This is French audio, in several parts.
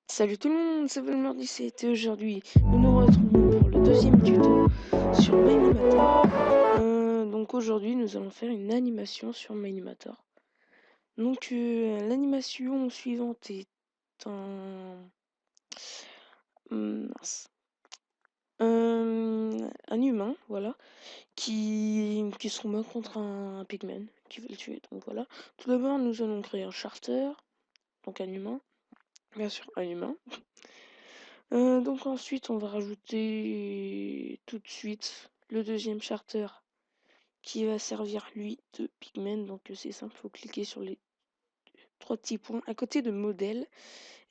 Salut tout le monde, c'est Valmor17 et aujourd'hui nous nous retrouvons pour le deuxième tuto sur Minimator. Donc aujourd'hui nous allons faire une animation sur Minimator. Donc l'animation suivante est un... mince. Un humain, voilà, qui se remet contre un pigman qui va le tuer. Donc voilà, tout d'abord nous allons créer un charter, donc un humain, bien sûr un humain. Donc ensuite, on va rajouter tout de suite le deuxième charter qui va servir lui de pigment. Donc c'est simple, il faut cliquer sur les trois petits points à côté de modèle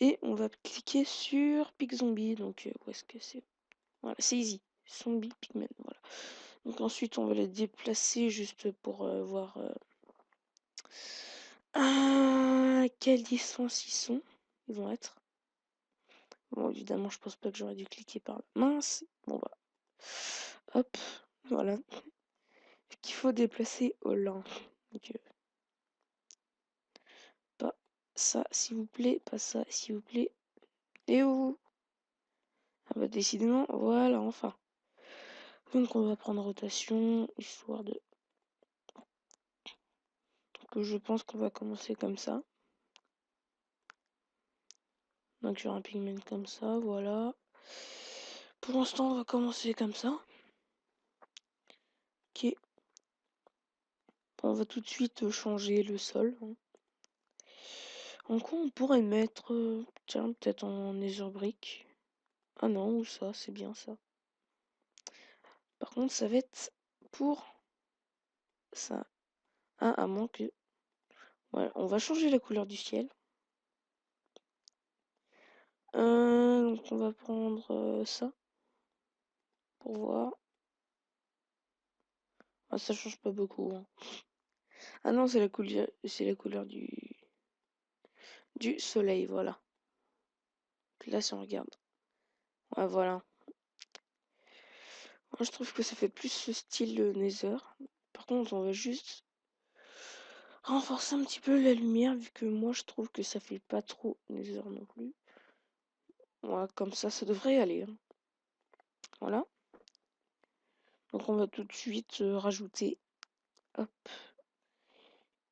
et on va cliquer sur Zombie. Donc où est-ce que c'est? Voilà, c'est easy. Zombie pigment, voilà. Donc ensuite, on va les déplacer juste pour voir à quelle distance ils vont être. Bon, évidemment, je pense pas que j'aurais dû cliquer par là. Mince. Bon, bah. Hop. Voilà. Qu'il faut déplacer au lent. Donc, pas ça, s'il vous plaît. Pas ça, s'il vous plaît. Et où? Ah bah, décidément. Voilà, enfin. Donc, on va prendre rotation, histoire de... Donc, je pense qu'on va commencer comme ça. Donc, sur un pigment comme ça, voilà. Pour l'instant, on va commencer comme ça. Ok. On va tout de suite changer le sol. En quoi on pourrait mettre... tiens, peut-être en nether brick. Ah non, ou ça, c'est bien ça. Par contre, ça va être pour ça. Ah, à moins que... Ouais, on va changer la couleur du ciel. Donc on va prendre ça pour voir. Ah, ça change pas beaucoup, hein. Ah non, c'est la couleur du soleil, voilà. Puis là, si on regarde. Ouais, voilà. Moi, je trouve que ça fait plus ce style Nether. Par contre, on va juste renforcer un petit peu la lumière, vu que moi, je trouve que ça fait pas trop Nether non plus. Voilà, comme ça devrait aller, hein. Voilà. Donc on va tout de suite rajouter hop,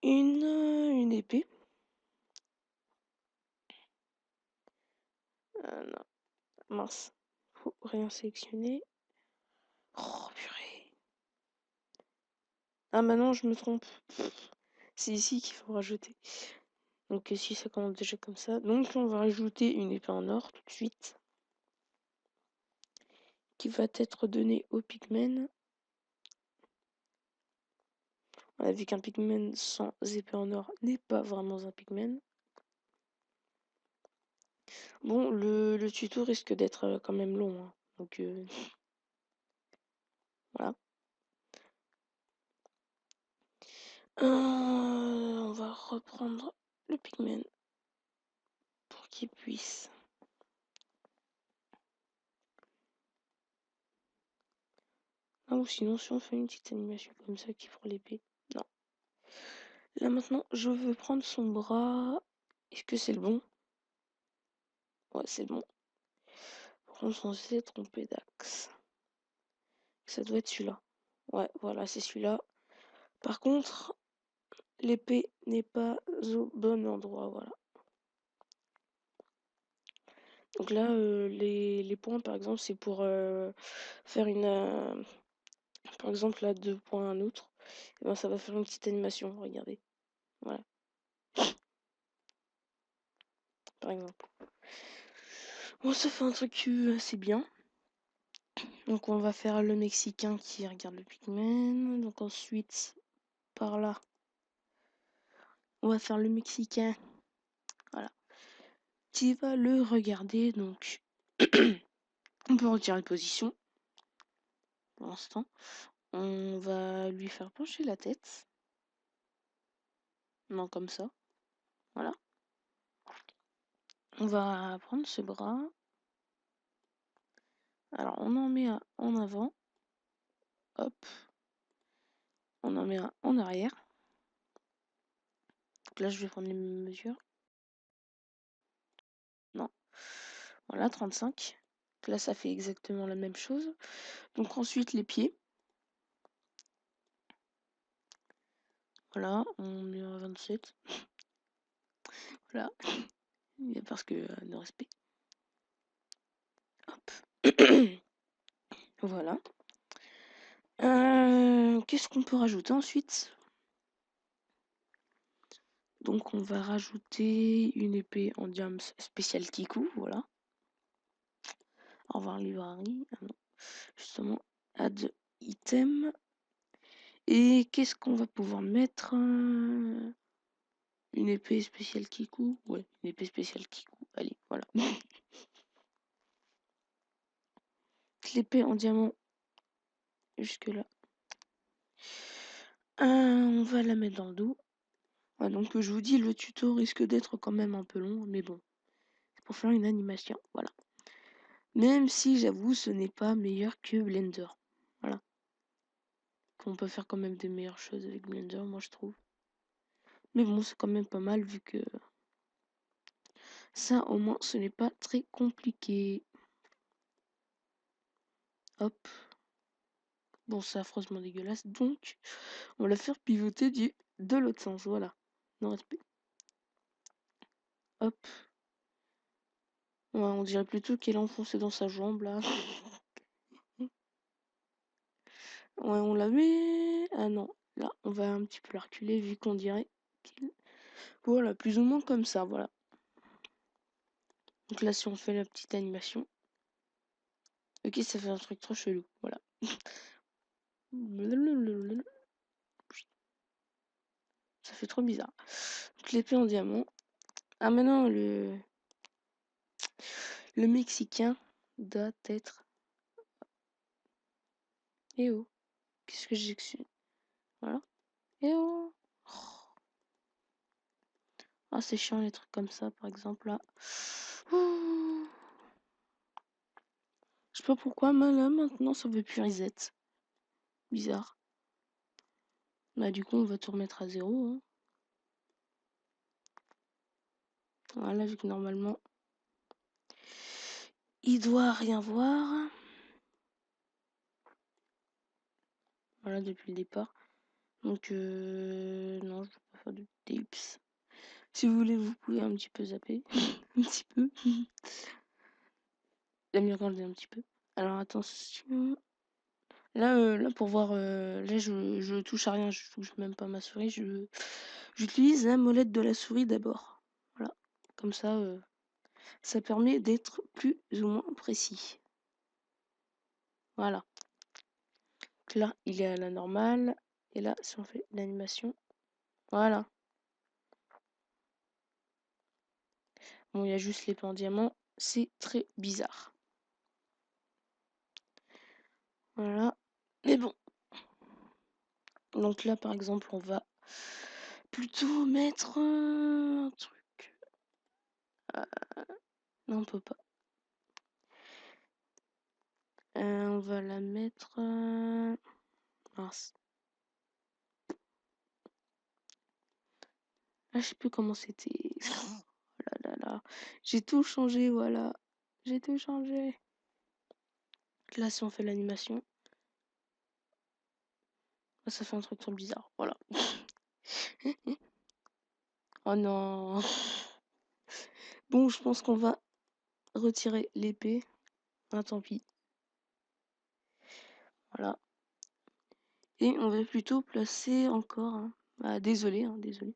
une épée. Non, mince. Faut rien sélectionner. Oh purée. Ah bah non, je me trompe. C'est ici qu'il faut rajouter. Donc si ça commence déjà comme ça. Donc on va rajouter une épée en or tout de suite. Qui va être donnée au pigman. On a vu qu'un pigman sans épée en or n'est pas vraiment un pigman. Bon, le tuto risque d'être quand même long, hein. Donc voilà. On va reprendre le pigman pour qu'il puisse. Ah, ou sinon, si on fait une petite animation comme ça qui prend l'épée. Non. Là maintenant, je veux prendre son bras. Est-ce que c'est le bon? Ouais, c'est le bon. Par contre, on s'est trompé d'axe. Ça doit être celui-là. Ouais, voilà, c'est celui-là. Par contre, l'épée n'est pas au bon endroit, voilà. Donc là, les points, par exemple, c'est pour faire une... par exemple, là, 2 points, un autre. Et ben, ça va faire une petite animation, regardez. Voilà, par exemple. Bon, ça fait un truc assez bien. Donc on va faire le Mexicain qui regarde le pigman. Donc ensuite, par là, on va faire le Mexicain. Voilà. Qui va le regarder. Donc on peut retirer la position. Pour l'instant. On va lui faire pencher la tête. Non, comme ça. Voilà. On va prendre ce bras. Alors on en met un en avant. Hop. On en met un en arrière. Donc là je vais prendre les mesures. Non. Voilà, 35. Là, ça fait exactement la même chose. Donc ensuite, les pieds. Voilà, on met à 27. Voilà, parce que de respect. Hop. Voilà. Qu'est-ce qu'on peut rajouter ensuite? Donc on va rajouter une épée en diams spécial Kiku, voilà. Au revoir librairie. Ah non. Justement, add item. Et qu'est-ce qu'on va pouvoir mettre? Une épée spéciale Kiku? Ouais, une épée spéciale Kiku. Allez, voilà. L'épée en diamant jusque là. On va la mettre dans le dos. Ouais, donc je vous dis, le tuto risque d'être quand même un peu long, mais bon, c'est pour faire une animation, voilà. Même si j'avoue, ce n'est pas meilleur que Blender. Voilà. On peut faire quand même des meilleures choses avec Blender, moi je trouve. Mais bon, c'est quand même pas mal vu que ça, au moins, ce n'est pas très compliqué. Hop. Bon, c'est affreusement dégueulasse, donc on va la faire pivoter de l'autre sens, voilà. Non respect. Hop. Ouais, on dirait plutôt qu'elle est enfoncée dans sa jambe, là. Ouais, on la met... Ah non, là, on va un petit peu la reculer vu qu'on dirait qu'il... Voilà, plus ou moins comme ça, voilà. Donc là, si on fait la petite animation... Ok, ça fait un truc trop chelou, voilà. Ça fait trop bizarre. Donc l'épée en diamant. Ah maintenant, le Mexicain doit être... Eh oh, qu'est-ce que j'ai que... Voilà. Eh oh. Ah, c'est chiant les trucs comme ça, par exemple, là. Ouh. Je sais pas pourquoi, mais là, maintenant, ça veut plus reset. Bizarre. Bah, du coup, on va tout remettre à zéro. Hein. Voilà, vu que normalement, il doit rien voir. Voilà, depuis le départ. Donc, non, je vais pas faire de tips. Si vous voulez, vous pouvez un petit peu zapper. Un petit peu. J'aime bien quand je dis un petit peu. Alors, attention. Là pour voir, là, je touche à rien, je touche même pas ma souris. J'utilise la molette de la souris d'abord. Voilà. Comme ça permet d'être plus ou moins précis. Voilà. Donc là, il est à la normale. Et là, si on fait l'animation, voilà. Bon, il y a juste l'épée en diamant. C'est très bizarre. Voilà. Mais bon. Donc là, par exemple, on va plutôt mettre un truc. Non, on peut pas. On va la mettre... Mince. Ah, je sais plus comment c'était. Oh là là là. J'ai tout changé, voilà. J'ai tout changé. Là, si on fait l'animation, ça fait un truc trop bizarre. Voilà. Oh non. Bon, je pense qu'on va retirer l'épée. Ah, tant pis. Voilà. Et on va plutôt placer encore... Hein. Ah, désolé, hein, désolé.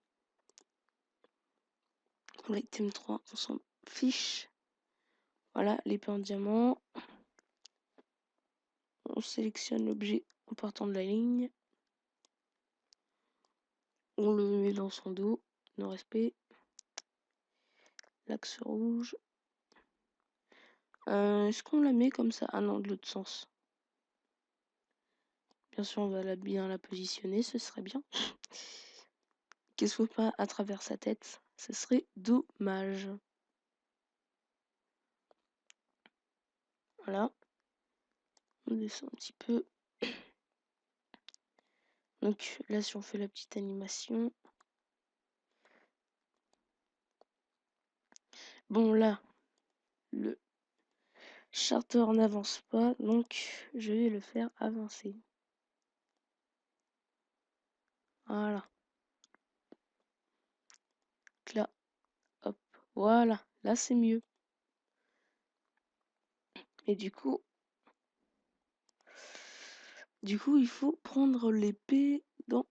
L'item 3, on s'en fiche. Voilà, l'épée en diamant. On sélectionne l'objet en partant de la ligne. On le met dans son dos. Non respect. L'axe rouge. Est-ce qu'on la met comme ça? Ah non, de l'autre sens. Bien sûr, on va bien la positionner, ce serait bien. Qu'elle soit pas à travers sa tête, ce serait dommage. Voilà. On descend un petit peu. Donc là, si on fait la petite animation. Bon, là, le Charter n'avance pas, donc je vais le faire avancer. Voilà. Là, hop, voilà, là c'est mieux. Et du coup, il faut prendre l'épée dans...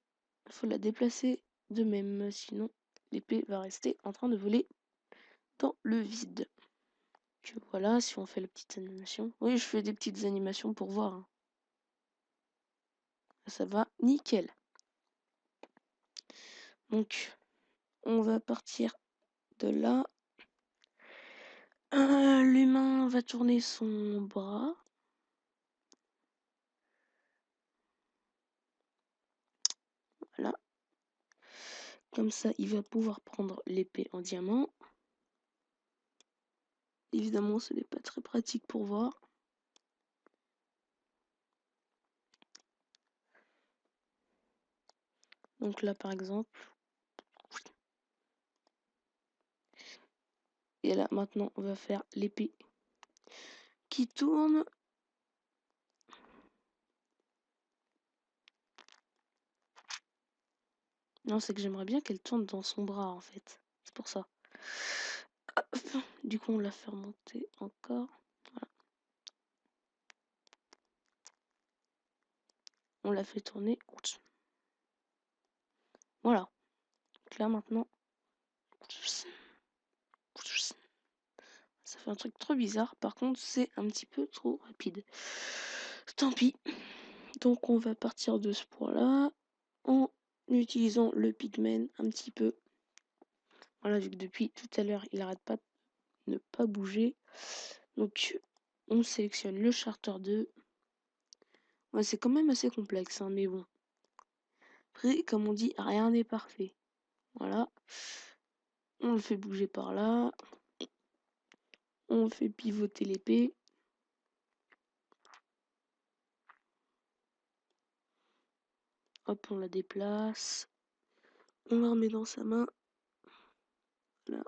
Il faut la déplacer de même, sinon l'épée va rester en train de voler dans le vide. Donc, voilà, si on fait la petite animation. Oui, je fais des petites animations pour voir, hein. Ça va nickel. Donc, on va partir de là. L'humain va tourner son bras. Voilà. Comme ça, il va pouvoir prendre l'épée en diamant. Évidemment, ce n'est pas très pratique pour voir. Donc là, par exemple. Et là, maintenant, on va faire l'épée qui tourne. Non, c'est que j'aimerais bien qu'elle tourne dans son bras, en fait. C'est pour ça. Hop. Du coup, on la fait remonter encore. Voilà. On la fait tourner. Voilà. Donc là, maintenant... Ça fait un truc trop bizarre. Par contre, c'est un petit peu trop rapide. Tant pis. Donc, on va partir de ce point-là en utilisant le pigment un petit peu. Voilà, vu que depuis tout à l'heure, il n'arrête pas de ne pas bouger. Donc, on sélectionne le charter 2. Ouais, c'est quand même assez complexe, hein, mais bon. Après, comme on dit, rien n'est parfait. Voilà. On le fait bouger par là. On fait pivoter l'épée. Hop, on la déplace. On la remet dans sa main. Là.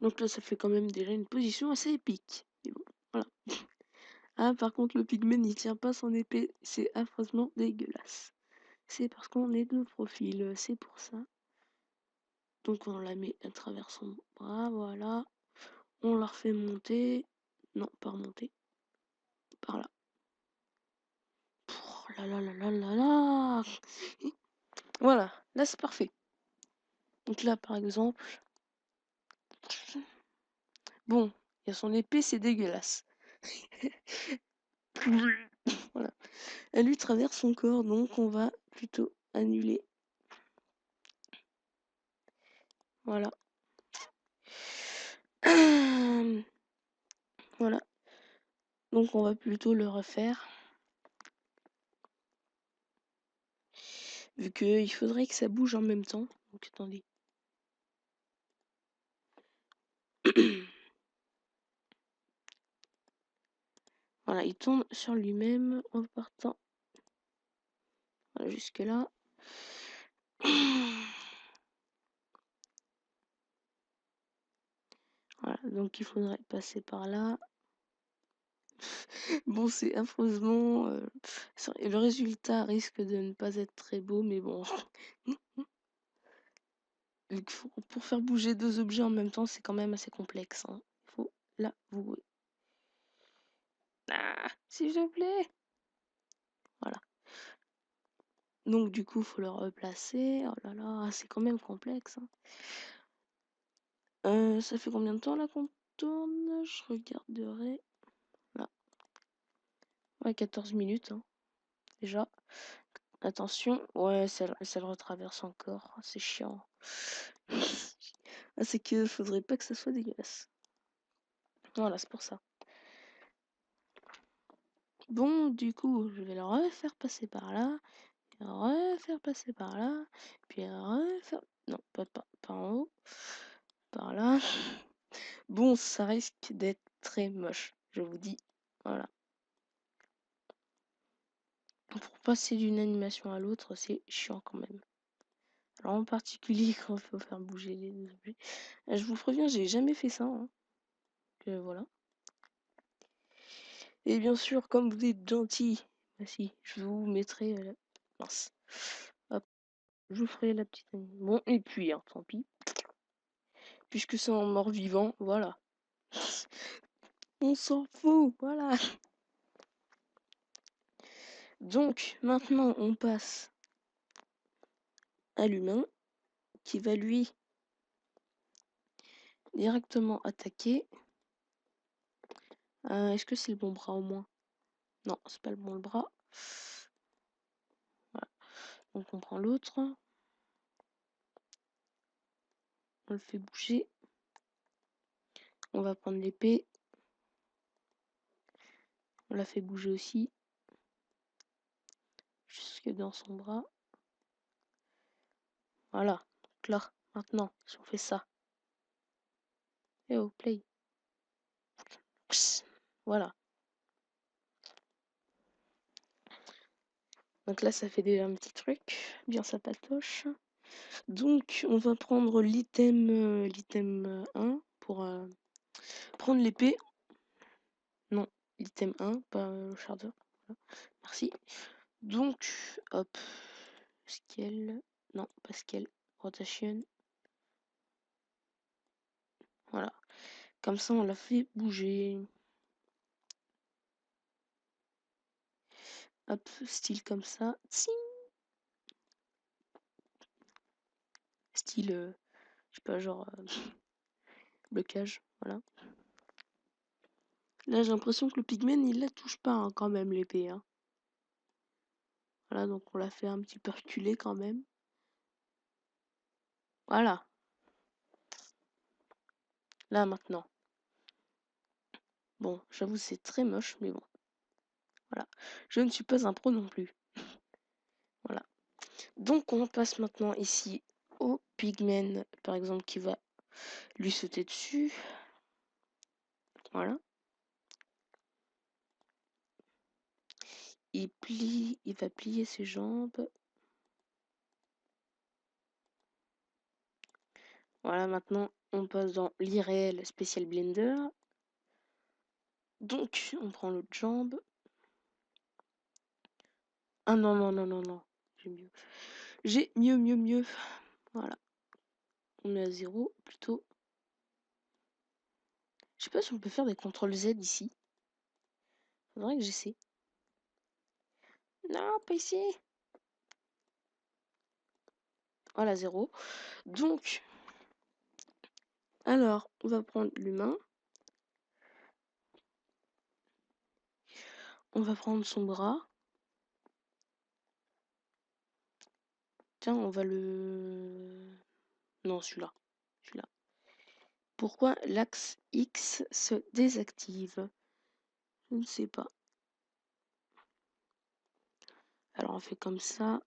Donc là, ça fait quand même déjà une position assez épique. Mais bon, voilà. Ah, par contre, le pigment, il tient pas son épée. C'est affreusement dégueulasse. C'est parce qu'on est de profil, c'est pour ça. Donc on la met à travers son bras, voilà. On la refait monter. Non, pas remonter. Par là. Oh là là là là là là. Voilà, là c'est parfait. Donc là, par exemple... Bon, il y a son épée, c'est dégueulasse. Voilà. Elle lui traverse son corps, donc on va plutôt annuler. Voilà. Voilà. Donc on va plutôt le refaire. Vu qu'il faudrait que ça bouge en même temps. Donc attendez. Voilà, il tourne sur lui-même en partant. Voilà, jusque là. Voilà, donc il faudrait passer par là. Bon, c'est affreusement... le résultat risque de ne pas être très beau, mais bon. Pour faire bouger deux objets en même temps, c'est quand même assez complexe, hein. Il faut l'avouer. Ah, s'il vous plaît. Voilà. Donc du coup, il faut le replacer. Oh là là, c'est quand même complexe, hein. Ça fait combien de temps là qu'on tourne? Je regarderai. Là. Ouais, 14 minutes, hein, déjà. Attention. Ouais, ça le retraverse encore. Ah, c'est chiant. Ah, c'est que faudrait pas que ça soit dégueulasse. Voilà, c'est pour ça. Bon, du coup, je vais le refaire passer par là. Refaire passer par là. Puis refaire... Non, pas en haut. Par là. Bon, ça risque d'être très moche, je vous dis. Voilà. Pour passer d'une animation à l'autre, c'est chiant quand même. Alors en particulier quand il faut faire bouger les objets. Je vous préviens, j'ai jamais fait ça. Hein. Voilà. Et bien sûr, comme vous êtes gentil, bah si, je vous mettrai mince. Hop, je vous ferai la petite. Bon, et puis, hein, tant pis. Puisque c'est un mort-vivant, voilà. On s'en fout, voilà. Donc, maintenant, on passe à l'humain, qui va lui directement attaquer. Est-ce que c'est le bon bras au moins? Non, c'est pas le bon bras. Voilà. Donc on prend l'autre. On le fait bouger. On va prendre l'épée. On la fait bouger aussi. Jusque dans son bras. Voilà. Donc là, maintenant, si on fait ça. Eh oh, play. Voilà. Donc là, ça fait déjà un petit truc. Bien sympatoche. Donc, on va prendre l'item 1 pour prendre l'épée. Non, l'item 1, pas le chargeur. Voilà. Merci. Donc, hop. Scale. Non, pas scale. Rotation. Voilà. Comme ça, on l'a fait bouger. Hop, style comme ça. Tsing. Style, je sais pas, genre blocage. Voilà. Là, j'ai l'impression que le pigment, il la touche pas hein, quand même, l'épée. Hein. Voilà, donc on l'a fait un petit peu reculer quand même. Voilà. Là, maintenant. Bon, j'avoue, c'est très moche, mais bon. Voilà. Je ne suis pas un pro non plus. Voilà. Donc, on passe maintenant ici au pigment, par exemple, qui va lui sauter dessus. Voilà. Il va plier ses jambes. Voilà, maintenant, on passe dans l'irréel Special Blender. Donc, on prend l'autre jambe. Ah non, non, non, non, non. J'ai mieux. J'ai mieux. Voilà. On est à 0 plutôt. Je sais pas si on peut faire des CTRL Z ici. Faudrait que j'essaie. Non, pas ici. Voilà, 0. Donc, alors, on va prendre l'humain. On va prendre son bras. Tiens, on va le... Non, celui-là. Celui-là. Pourquoi l'axe X se désactive? Je ne sais pas. Alors, on fait comme ça.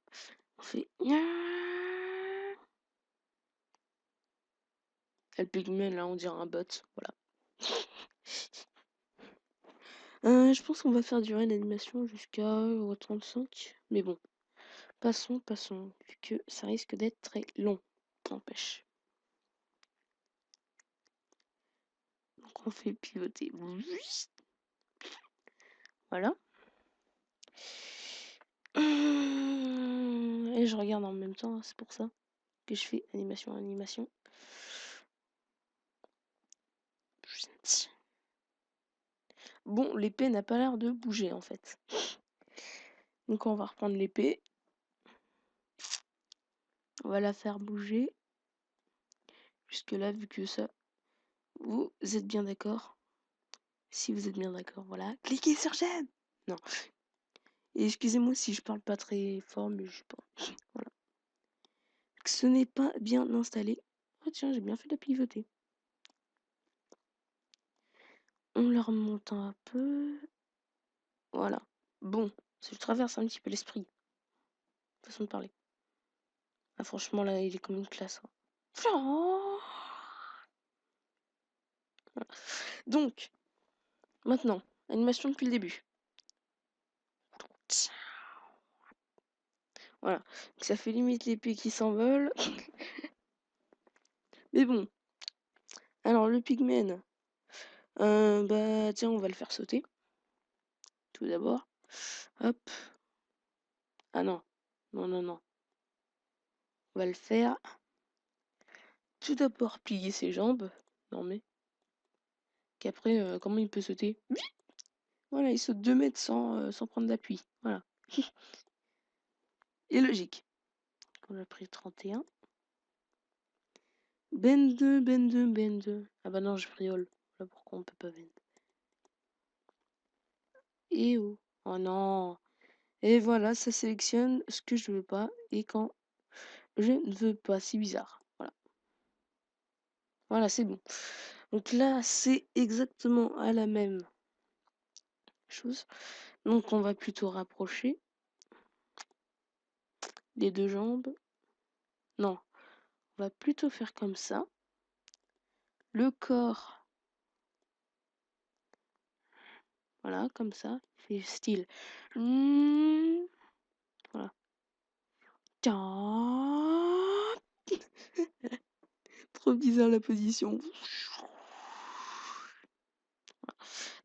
On fait... Le pigment, là, on dirait un bot. Voilà. Je pense qu'on va faire durer l'animation jusqu'à 35. Mais bon, passons, vu que ça risque d'être très long. N'empêche. Donc on fait pivoter. Voilà. Et je regarde en même temps, c'est pour ça que je fais animation. Bon, l'épée n'a pas l'air de bouger en fait. Donc on va reprendre l'épée. On va la faire bouger. Jusque là, vu que ça... Vous êtes bien d'accord? Si vous êtes bien d'accord, voilà. Cliquez sur j'aime. Non. Et excusez-moi si je parle pas très fort, mais je sais pas. Voilà. Ce n'est pas bien installé. Oh tiens, j'ai bien fait de pivoter. On la remonte un peu. Voilà. Bon, ça traverse un petit peu l'esprit. Façon de parler. Ah, franchement, là, il est comme une classe. Hein. Voilà. Donc, maintenant, animation depuis le début. Voilà. Donc ça fait limite l'épée qui s'envole. Mais bon. Alors le pigmen. Bah tiens, on va le faire sauter. Tout d'abord. Hop. Ah non. Non, non, non. On va le faire. Tout d'abord plier ses jambes. Non mais. Qu'après, comment il peut sauter? Voilà, il saute 2 mètres sans prendre d'appui. Voilà. Et logique. On a pris 31. Bend, bend, bend. Ah bah non, je friole. Voilà pourquoi on peut pas bend. Et oh. Oh non. Et voilà, ça sélectionne ce que je veux pas et quand je ne veux pas. C'est bizarre. Voilà. Voilà, c'est bon. Donc là, c'est exactement à la même chose. Donc on va plutôt rapprocher les deux jambes. Non, on va plutôt faire comme ça. Le corps, voilà, comme ça. Fait style. Voilà. Trop bizarre la position.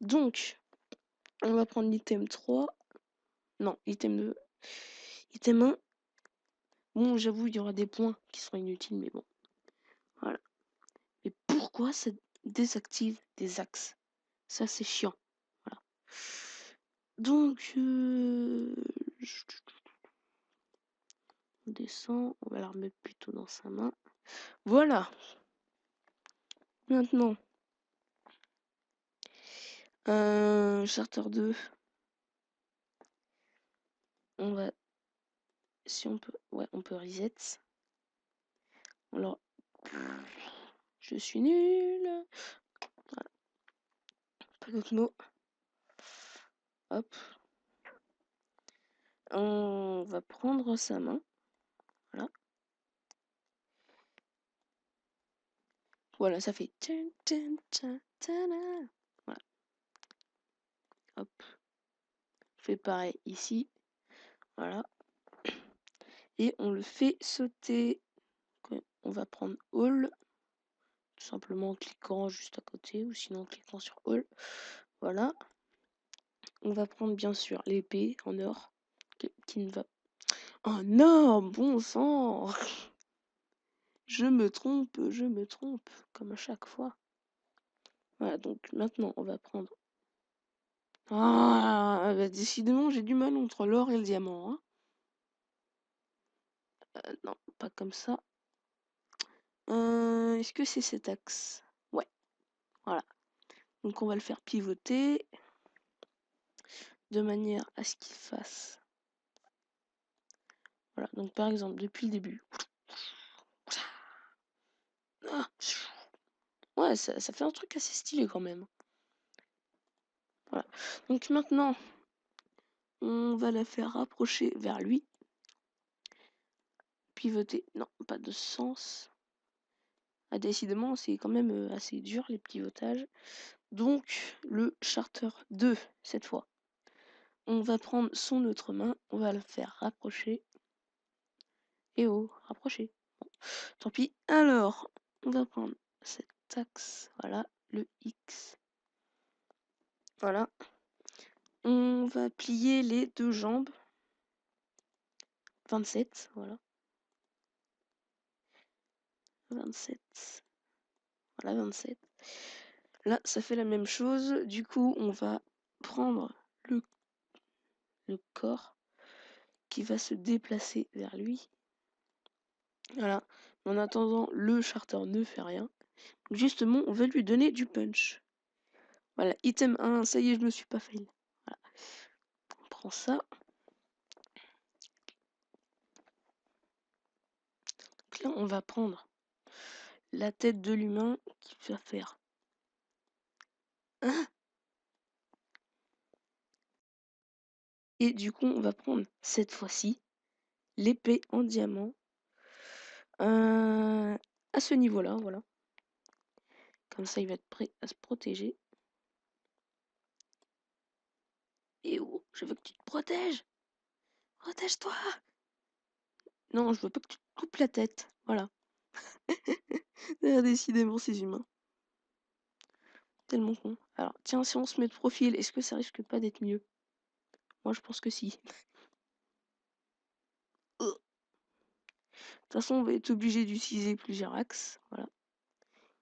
Donc, on va prendre l'item 3. Non, item 2. Item 1. Bon, j'avoue, il y aura des points qui seront inutiles, mais bon. Voilà. Mais pourquoi ça désactive des axes? Ça, c'est chiant. Voilà. Donc, on descend. On va la remettre plutôt dans sa main. Voilà. Maintenant, Charter 2. On va... Si on peut... Ouais, on peut reset. Alors... Je suis nulle. Voilà. Pas d'autres mots. Hop. On va prendre sa main. Voilà. Voilà, ça fait... Voilà. Hop. On fait pareil ici. Voilà. Et on le fait sauter. On va prendre All. Tout simplement en cliquant juste à côté. Ou sinon en cliquant sur All. Voilà. On va prendre bien sûr l'épée en or. Qui ne va... Oh non, bon sang. Je me trompe, comme à chaque fois. Voilà, donc maintenant on va prendre... Ah, bah, décidément j'ai du mal entre l'or et le diamant. Hein. Non, pas comme ça. Est-ce que c'est cet axe? Ouais, voilà. Donc on va le faire pivoter de manière à ce qu'il fasse. Voilà, donc par exemple depuis le début. Ah, ouais, ça fait un truc assez stylé quand même. Voilà. Donc maintenant, on va la faire rapprocher vers lui. Pivoter, non, pas de sens. Ah, décidément, c'est quand même assez dur les pivotages. Donc, le charter 2, cette fois. On va prendre son autre main, on va le faire rapprocher. Et oh, rapprocher. Bon, tant pis. Alors, on va prendre cet axe, voilà, le X. Voilà. On va plier les deux jambes. 27, voilà. 27. Voilà, 27. Là, ça fait la même chose. Du coup, on va prendre le corps qui va se déplacer vers lui. Voilà. En attendant, le charter ne fait rien. Justement, on va lui donner du punch. Voilà, item 1, ça y est, je me suis pas fail. Voilà. On prend ça. Donc là, on va prendre la tête de l'humain qui va faire. Hein. Et du coup, on va prendre cette fois-ci l'épée en diamant à ce niveau-là, voilà. Comme ça, il va être prêt à se protéger. Et oh, je veux que tu te protèges. Protège-toi. Non, je veux pas que tu te coupes la tête. Voilà. Décidément, ces humains. Tellement con. Alors, tiens, si on se met de profil, est-ce que ça risque pas d'être mieux? Moi, je pense que si. De toute façon, on va être obligé d'utiliser plusieurs axes. Voilà.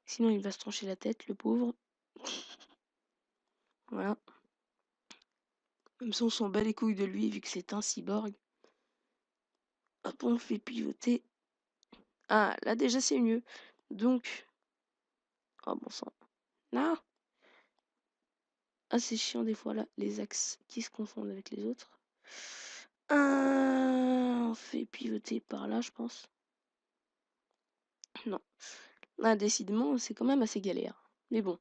Sinon, il va se trancher la tête, le pauvre. Voilà. Même si on s'en bat les couilles de lui, vu que c'est un cyborg. Hop, on le fait pivoter. Ah, là, déjà, c'est mieux. Donc... Oh, bon sang. Non. Ah, c'est chiant des fois, là, les axes qui se confondent avec les autres. On fait pivoter par là, je pense. Non. Ah, décidément, c'est quand même assez galère. Mais bon.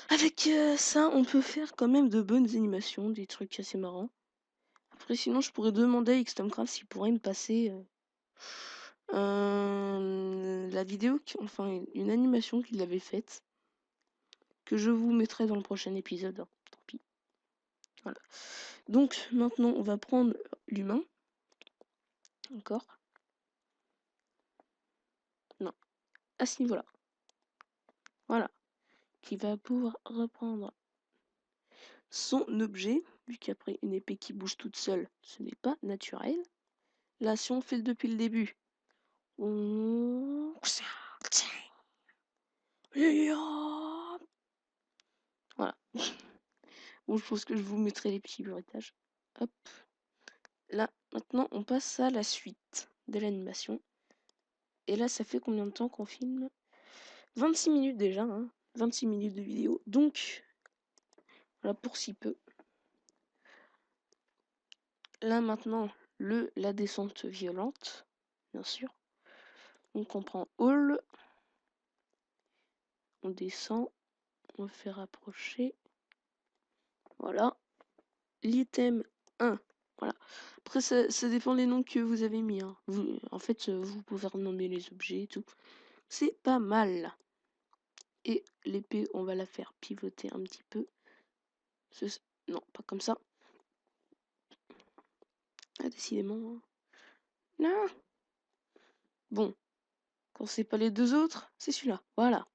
Avec ça, on peut faire quand même de bonnes animations, des trucs assez marrants. Après, sinon, je pourrais demander à XTomcraft s'il pourrait me passer la vidéo, enfin, une animation qu'il avait faite, que je vous mettrai dans le prochain épisode. Hein. Tant pis. Voilà. Donc, maintenant, on va prendre l'humain. Encore. Non. À ce niveau-là. Voilà. Qui va pouvoir reprendre son objet, vu qu'après une épée qui bouge toute seule, ce n'est pas naturel. Là, si on fait depuis le début, on... Voilà. Bon, je pense que je vous mettrai les petits bruitages. Hop. Là, maintenant, on passe à la suite de l'animation. Et là, ça fait combien de temps qu'on filme? 26 minutes déjà, hein. 26 minutes de vidéo. Donc, voilà, pour si peu. Là, maintenant, la descente violente, bien sûr. Donc, on prend All. On descend. On fait rapprocher. Voilà. L'item 1. Voilà. Après, ça dépend des noms que vous avez mis. Hein. En fait, vous pouvez renommer les objets et tout. C'est pas mal. Et l'épée, on va la faire pivoter un petit peu. Non, pas comme ça. Ah, décidément. Hein. Non. Bon. Quand c'est pas les deux autres, c'est celui-là. Voilà.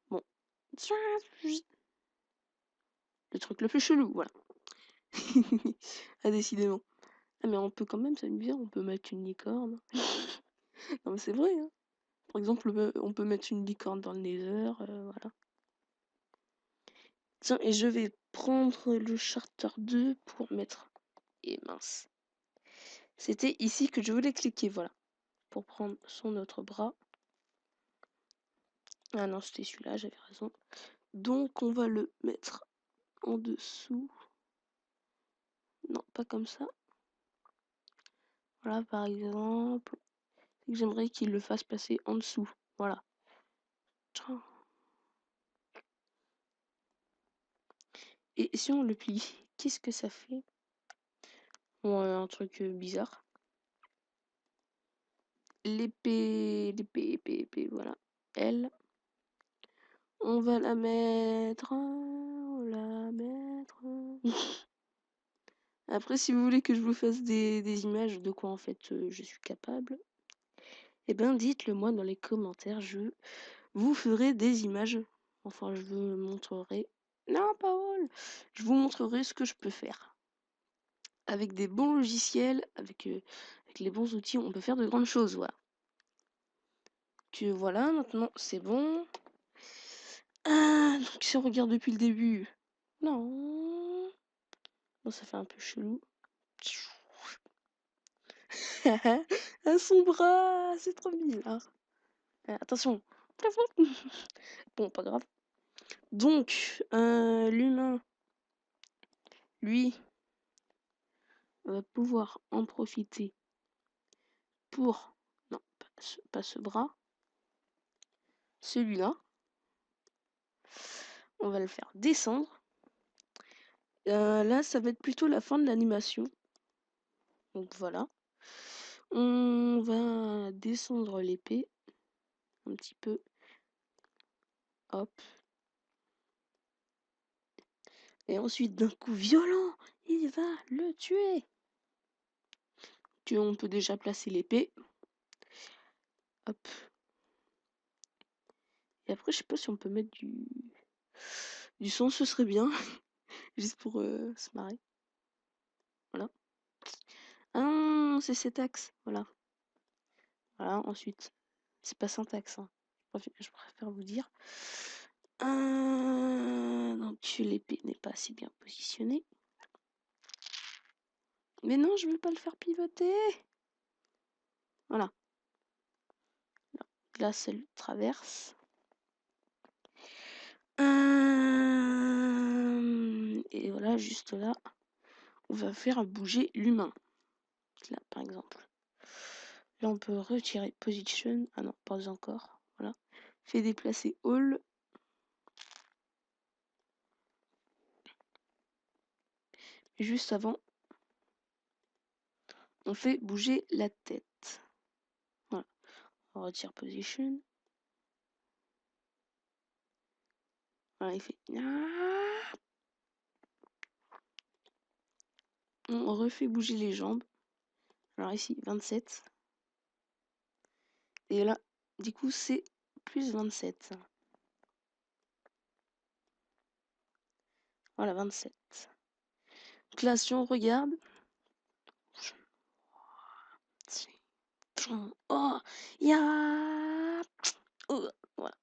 Bon. Le truc le plus chelou, voilà. Ah, décidément. Ah, mais on peut quand même s'amuser, on peut mettre une licorne. Non, mais c'est vrai, hein. Par exemple, on peut mettre une licorne dans le nether, voilà. Tiens, et je vais prendre le charter 2 pour mettre... Et mince. C'était ici que je voulais cliquer, voilà. Pour prendre son autre bras. Ah non, c'était celui-là, j'avais raison. Donc, on va le mettre en dessous. Non, pas comme ça. Voilà, par exemple. J'aimerais qu'il le fasse passer en dessous. Voilà. Et si on le plie, qu'est-ce que ça fait? Bon, un truc bizarre. L'épée, voilà. Elle. On va la mettre. On la mettre. Après, si vous voulez que je vous fasse des images de quoi en fait je suis capable, eh ben dites-le moi dans les commentaires. Je vous ferai des images. Enfin, je vous montrerai. Non, Paul! Je vous montrerai ce que je peux faire. Avec des bons logiciels, avec les bons outils, on peut faire de grandes choses, voilà. Que voilà, maintenant c'est bon. Ah, donc si on regarde depuis le début. Non. Bon, ça fait un peu chelou. Ah, son bras, c'est trop bizarre. Attention. Bon, pas grave. Donc, l'humain, lui, va pouvoir en profiter pour... Non, pas ce bras. Celui-là. On va le faire descendre. Là, ça va être plutôt la fin de l'animation. Donc voilà. On va descendre l'épée. Un petit peu. Hop. Et ensuite, d'un coup violent, Il va le tuer. On peut déjà placer l'épée. Hop. Et après, je sais pas si on peut mettre du son, ce serait bien. Juste pour se marrer. Voilà. Ah, c'est cet axe. Voilà. Voilà, ensuite. C'est pas syntaxe, hein. Je préfère vous dire. Donc l'épée n'est pas assez bien positionnée. Mais non, je veux pas le faire pivoter. Voilà. Là, elle traverse. Et voilà, juste là, on va faire bouger l'humain. Là, par exemple. Là, on peut retirer position. Ah non, pas encore. Voilà. Fait déplacer all. Et juste avant, on fait bouger la tête. Voilà. On retire position. Voilà, il fait. On refait bouger les jambes. Alors ici, 27. Et là, du coup, c'est plus 27. Voilà, 27. Donc là, si on regarde. Oh, oh, voilà.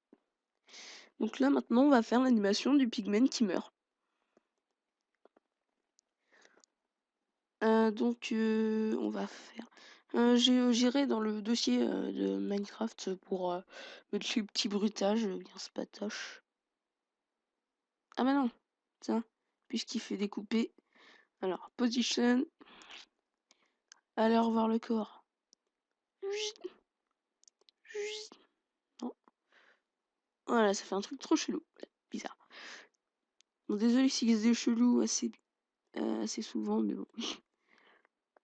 Donc là, maintenant, on va faire l'animation du pigman qui meurt. Donc, on va faire. J'irai dans le dossier de Minecraft pour mettre les petits bruitages bien spatoche. Ah bah non, tiens, puisqu'il fait découper. Alors, position. Allez, au revoir le corps. Non. Voilà, ça fait un truc trop chelou. Bizarre. Bon, désolé si c'est chelou assez souvent, mais bon.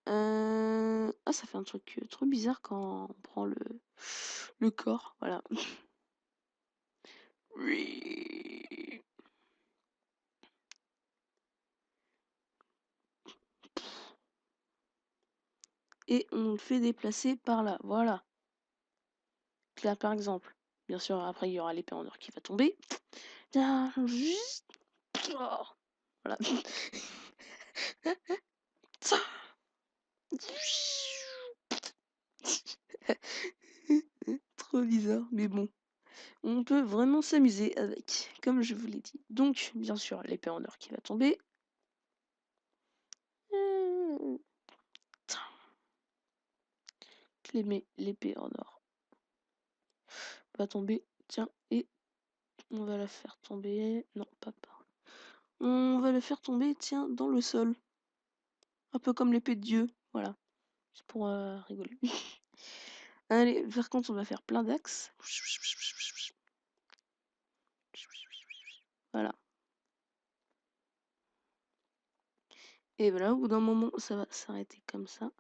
Ah, ça fait un truc trop bizarre quand on prend le corps. Voilà. Et on le fait déplacer par là. Voilà. Là, par exemple. Bien sûr, après, il y aura l'épée en or qui va tomber. Voilà. Trop bizarre, mais bon. On peut vraiment s'amuser avec, comme je vous l'ai dit. Donc, bien sûr, l'épée en or qui va tomber. L'épée en or va tomber. Tiens, et on va la faire tomber. Non, pas par. On va la faire tomber, tiens, dans le sol. Un peu comme l'épée de Dieu. Voilà. C'est pour rigoler. Allez, par contre, on va faire plein d'axes. Voilà. Et voilà, au bout d'un moment, ça va s'arrêter comme ça.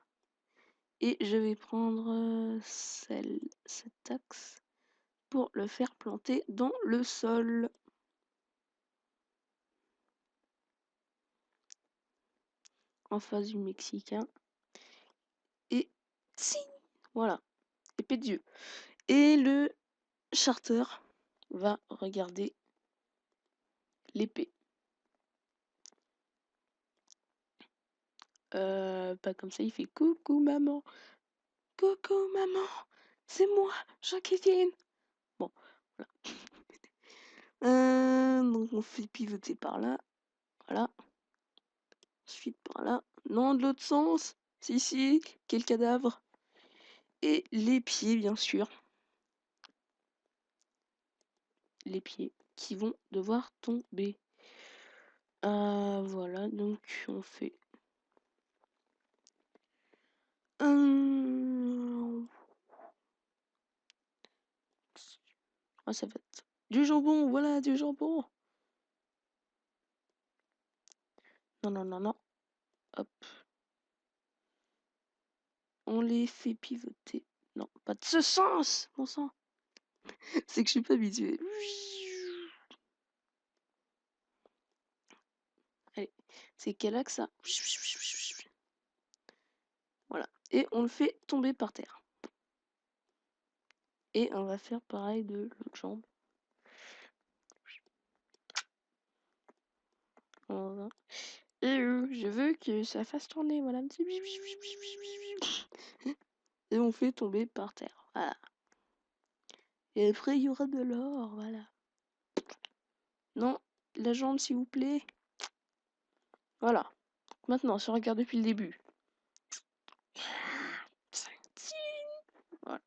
Et je vais prendre cet axe pour le faire planter dans le sol. En face du Mexicain. Et si, voilà, épée de Dieu. Et le charter va regarder l'épée. Pas comme ça, il fait coucou maman. Coucou maman, c'est moi, Jacqueline. Bon, voilà. Donc on fait pivoter par là. Voilà. Ensuite par là. Non, de l'autre sens. Si, quel cadavre. Et les pieds, bien sûr. Les pieds qui vont devoir tomber. Voilà, donc on fait Ah, ça va être du jambon, voilà, du jambon. Non, non, non, non. Hop. On les fait pivoter. Non, pas de ce sens, bon sang. C'est que je suis pas habituée. Allez, C'est quel axe ça? Voilà. Et on le fait tomber par terre. Et on va faire pareil de l'autre jambe. Voilà. Et je veux que ça fasse tourner, voilà. Et on fait tomber par terre. Voilà. Et après, il y aura de l'or, voilà. Non, la jambe, s'il vous plaît. Voilà. Maintenant, si on regarde depuis le début. Voilà.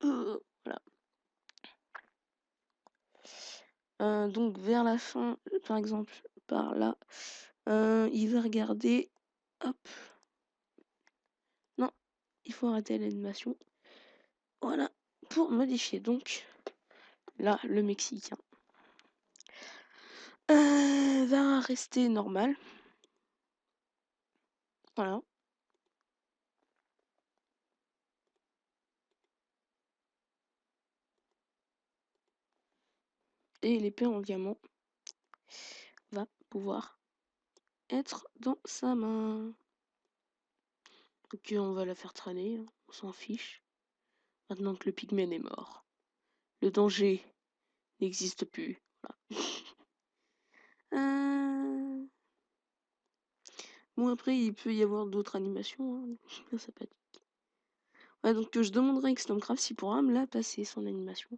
Voilà. Donc vers la fin, par exemple, par là, il va regarder. Hop. Non, il faut arrêter l'animation. Voilà, pour modifier. Donc là, le Mexicain va rester normal. Voilà. Et l'épée en diamant va pouvoir être dans sa main. Ok, on va la faire traîner, hein, on s'en fiche. Maintenant que le pygmène est mort, le danger n'existe plus. Voilà. Bon, après, il peut y avoir d'autres animations, hein, bien sympathiques. Ouais, donc je demanderai à Xnomcraft s'il pourra me la passer, son animation.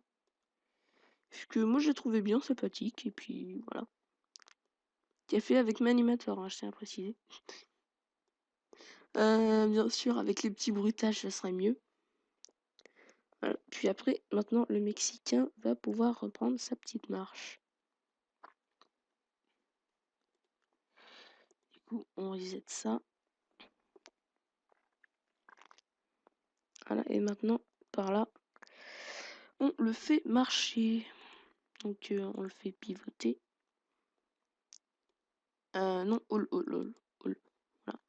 Parce que moi, je l'ai trouvé bien sympathique, et puis voilà. Qui a fait avec Manimator, hein, je tiens à préciser. Bien sûr, avec les petits bruitages, ça serait mieux. Voilà. Puis après, maintenant, le Mexicain va pouvoir reprendre sa petite marche. Du coup, on reset ça. Voilà, et maintenant, par là, on le fait marcher. Donc, on le fait pivoter. Non, all. Voilà.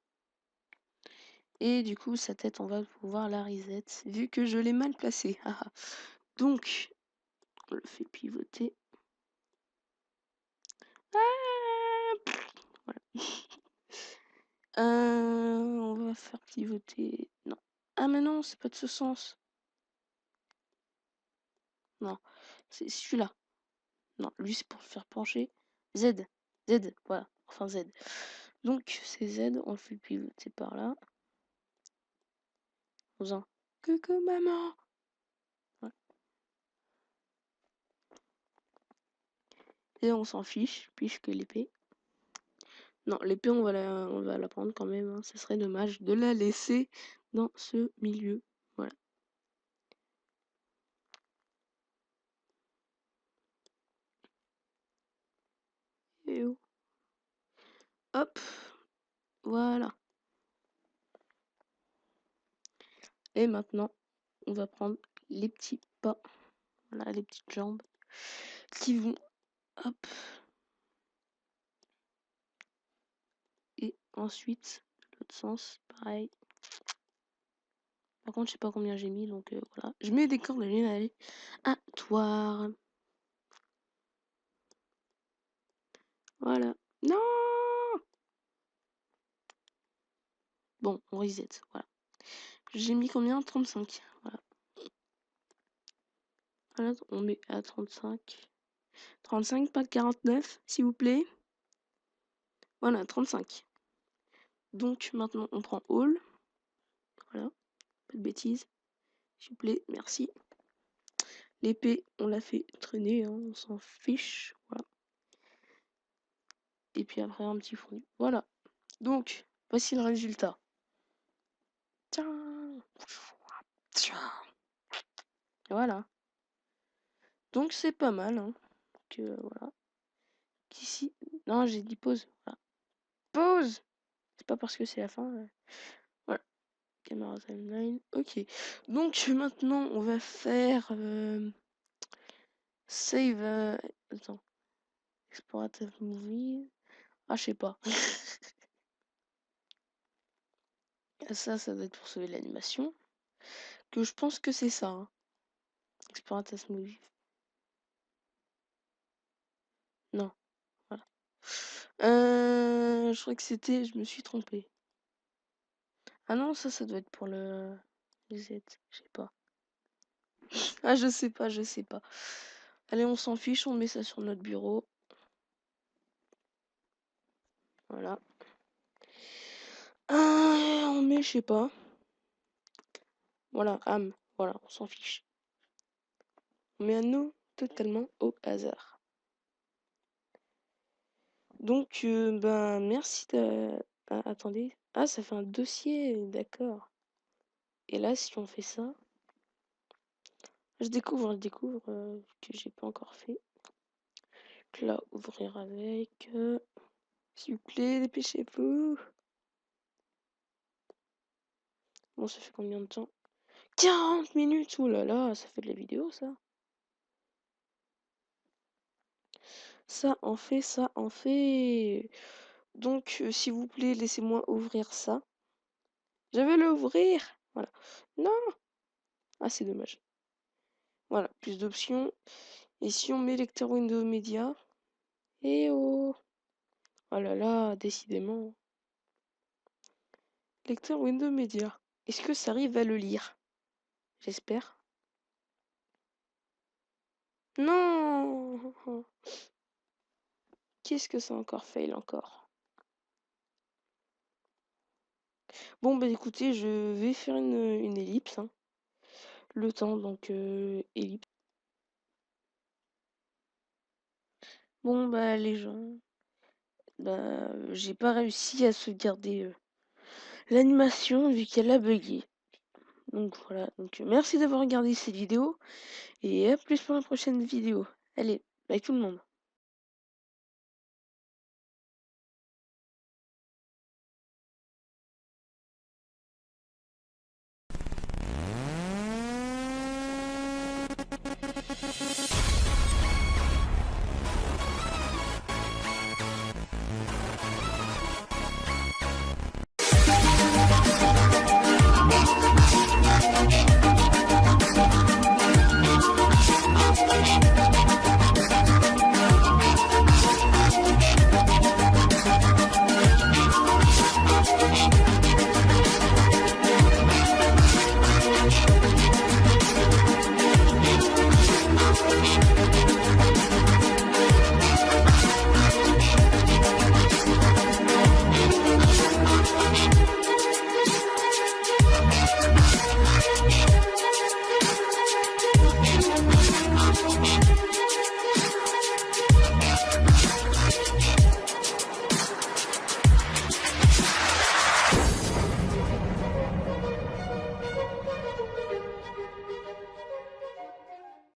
Et du coup, sa tête, on va pouvoir la reset, vu que je l'ai mal placée. Donc, on le fait pivoter. Voilà. On va faire pivoter. Non. Ah, mais non, c'est pas de ce sens. Non, c'est celui-là. Non, lui, c'est pour le faire pencher. Z. Z, voilà. Enfin, Z. Donc, c'est Z, on le fait pivoter par là. En faisant coucou maman. Voilà. Et on s'en fiche, puisque l'épée. Non, l'épée, on va la prendre quand même. Hein. Ce serait dommage de la laisser dans ce milieu. Voilà. Et oh. Hop. Voilà. Et maintenant, on va prendre les petits pas. Voilà, les petites jambes qui vont. Hop. Et ensuite, l'autre sens, pareil. Par contre, je sais pas combien j'ai mis, donc voilà. Je mets des cordes aléatoires. Voilà. Non. Bon, on reset. Voilà. J'ai mis combien? 35. Voilà. Voilà, on met à 35. 35, pas de 49, s'il vous plaît. Voilà, 35. Donc maintenant, on prend all. Voilà. Pas de bêtises. S'il vous plaît, merci. L'épée, on l'a fait traîner, hein, on s'en fiche. Voilà. Et puis après, un petit fondu. Voilà. Donc, voici le résultat. Tiens. Voilà. Donc, c'est pas mal. Hein, que, voilà. Qu'ici. Non, j'ai dit pause. Voilà. Pause. C'est pas parce que c'est la fin. Voilà. Camera timeline. Ok. Donc, maintenant, on va faire. Save. Attends. Explorative movie. Ah, je sais pas. Ça doit être pour sauver l'animation. Que je pense que c'est ça. Hein. Explorative movie. Non. Voilà. Je crois que c'était... Je me suis trompée. Ah non, ça doit être pour le... Les Z. Je sais pas. Ah, je sais pas, je sais pas. Allez, on s'en fiche, on met ça sur notre bureau. Voilà. On met, je sais pas. Voilà, âme. Voilà, on s'en fiche. On met un nom totalement au hasard. Donc, ben, merci de... Ah, attendez. Ah, ça fait un dossier, d'accord. Et là, si on fait ça... je découvre que j'ai pas encore fait. Donc là, ouvrir avec... s'il vous plaît, dépêchez-vous. Bon, ça fait combien de temps? 40 minutes! Ouh là là, ça fait de la vidéo, ça. Ça en fait, ça en fait. Donc, s'il vous plaît, laissez-moi ouvrir ça. Je vais l'ouvrir. Voilà. Non! Ah, c'est dommage. Voilà, plus d'options. Et si on met lecteur Windows Media? Eh oh! Oh là là, décidément. Lecteur Windows Media. Est-ce que ça arrive à le lire? J'espère. Non! Qu'est-ce que ça encore fail encore? Bon, bah écoutez, je vais faire une ellipse, hein. Le temps, donc ellipse. Bon, bah les gens, bah j'ai pas réussi à sauvegarder l'animation vu qu'elle a bugué. Donc voilà, donc merci d'avoir regardé cette vidéo et à plus pour la prochaine vidéo. Allez, bye tout le monde.